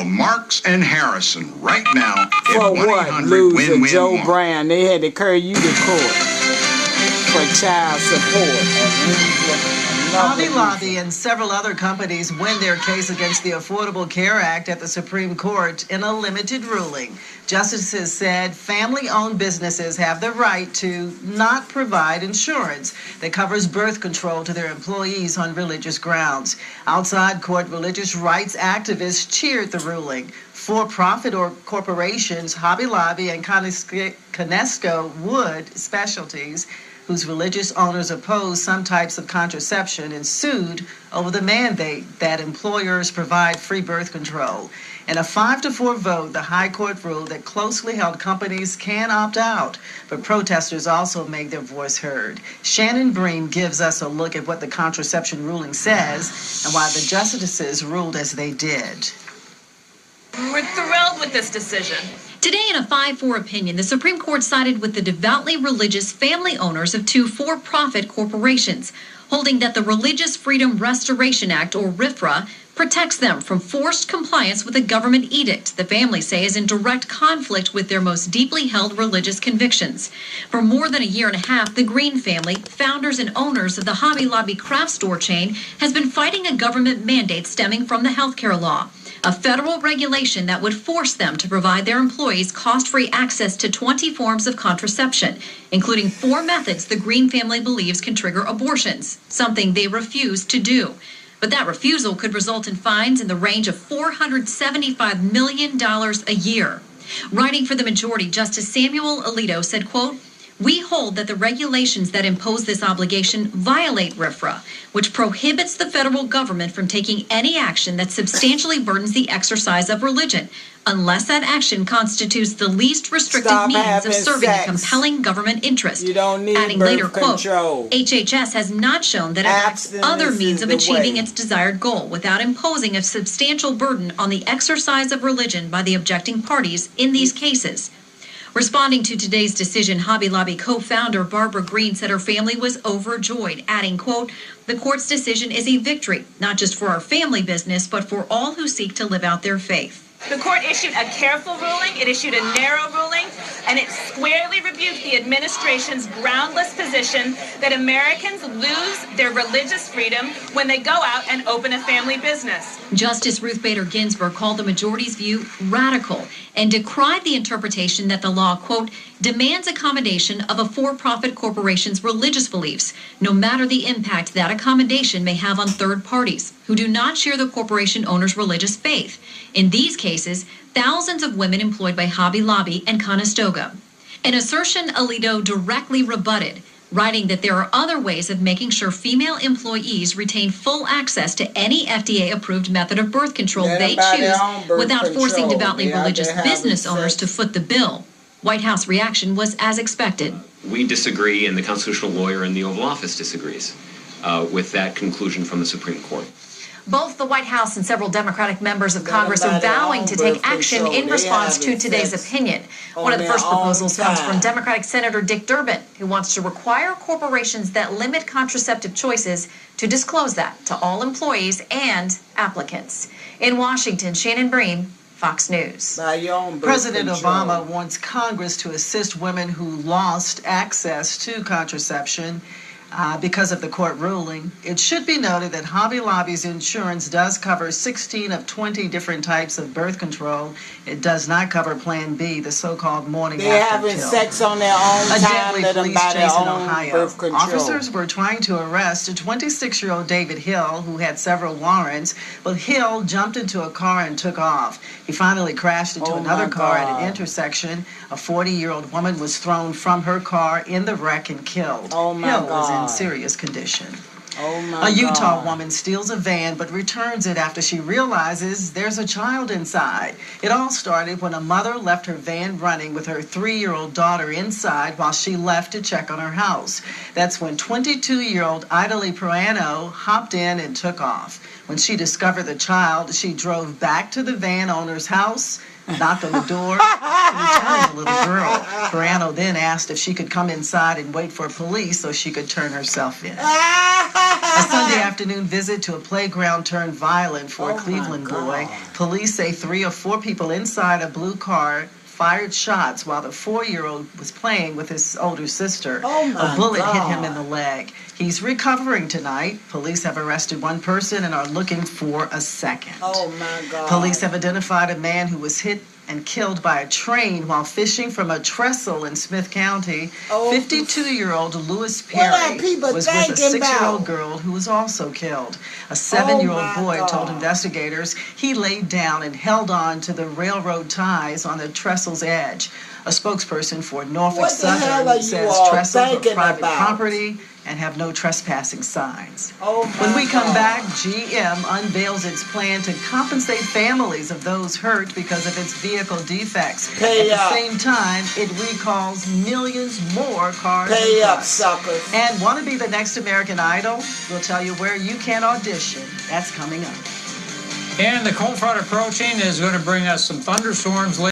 Marks and Harrison right now. For what? Loser Joe Brown. They had to carry you to court for child support. Hobby Lobby and several other companies win their case against the Affordable Care Act at the Supreme Court in a limited ruling. Justices said family-owned businesses have the right to not provide insurance that covers birth control to their employees on religious grounds. Outside court, religious rights activists cheered the ruling. For-profit or corporations, Hobby Lobby and Conesco Wood Specialties, whose religious owners opposed some types of contraception and sued over the mandate that employers provide free birth control. In a 5-4 vote, the High Court ruled that closely held companies can opt out, but protesters also make their voice heard. Shannon Bream gives us a look at what the contraception ruling says and why the justices ruled as they did. We're thrilled with this decision. Today, in a 5-4 opinion, the Supreme Court sided with the devoutly religious family owners of 2 for-profit corporations, holding that the Religious Freedom Restoration Act, or RFRA, protects them from forced compliance with a government edict the families say is in direct conflict with their most deeply held religious convictions. For more than a year and a half, the Green family, founders and owners of the Hobby Lobby craft store chain, has been fighting a government mandate stemming from the healthcare law, a federal regulation that would force them to provide their employees cost-free access to 20 forms of contraception, including 4 methods the Green family believes can trigger abortions, something they refuse to do. But that refusal could result in fines in the range of $475 million a year. Writing for the majority, Justice Samuel Alito said, quote, "We hold that the regulations that impose this obligation violate RFRA, which prohibits the federal government from taking any action that substantially burdens the exercise of religion, unless that action constitutes the least restrictive means of serving a compelling government interest." You don't need adding birth later, quote, control. "HHS has not shown that it lacks other means of achieving its desired goal without imposing a substantial burden on the exercise of religion by the objecting parties in these cases." Responding to today's decision, Hobby Lobby co-founder Barbara Green said her family was overjoyed, adding, quote, "The court's decision is a victory, not just for our family business, but for all who seek to live out their faith." The court issued a careful ruling, it issued a narrow ruling, and it squarely rebuked the administration's groundless position that Americans lose their religious freedom when they go out and open a family business. Justice Ruth Bader Ginsburg called the majority's view radical and decried the interpretation that the law, quote, "demands accommodation of a for-profit corporation's religious beliefs, no matter the impact that accommodation may have on third parties who do not share the corporation owner's religious faith. In these cases, thousands of women employed by Hobby Lobby and Conestoga." An assertion Alito directly rebutted, writing that there are other ways of making sure female employees retain full access to any FDA-approved method of birth control they choose without forcing devoutly religious business owners to foot the bill. White House reaction was as expected. We disagree, and the constitutional lawyer in the Oval Office disagrees with that conclusion from the Supreme Court. Both the White House and several Democratic members of Congress are vowing to take action in response to today's opinion. One of the first proposals comes from Democratic Senator Dick Durbin, who wants to require corporations that limit contraceptive choices to disclose that to all employees and applicants. In Washington, Shannon Bream, Fox News. President Obama wants Congress to assist women who lost access to contraception because of the court ruling. It should be noted that Hobby Lobby's insurance does cover 16 of 20 different types of birth control. It does not cover Plan B, the so-called morning after pill. They're having sex on their own time. A deadly police chase in Ohio. Ohio. Officers were trying to arrest a 26-year-old David Hill, who had several warrants, but Hill jumped into a car and took off. He finally crashed into another car at an intersection. A 40-year-old woman was thrown from her car in the wreck and killed. Hill was in serious condition. A Utah woman steals a van but returns it after she realizes there's a child inside. It all started when a mother left her van running with her 3-year-old daughter inside while she left to check on her house. That's when 22-year-old Idalie Proano hopped in and took off. When she discovered the child, she drove back to the van owner's house, knocked on the door, returned the little girl. Carano then asked if she could come inside and wait for police so she could turn herself in. A Sunday afternoon visit to a playground turned violent for a Cleveland boy. Police say 3 or 4 people inside a blue car fired shots while the 4-year-old was playing with his older sister. A bullet hit him in the leg. He's recovering tonight. Police have arrested 1 person and are looking for a second. Oh my God. Police have identified a man who was hit and killed by a train while fishing from a trestle in Smith County. 52-year-old Lewis Perry was with a 6-year-old girl who was also killed. A 7-year-old boy told investigators he laid down and held on to the railroad ties on the trestle's edge. A spokesperson for Norfolk Southern says trestles are private property and have no trespassing signs. When we come back, GM unveils its plan to compensate families of those hurt because of its vehicle defects. At the same time, it recalls millions more cars. Pay up, suckers. And want to be the next American Idol? We'll tell you where you can audition. That's coming up. And the cold front approaching is going to bring us some thunderstorms later.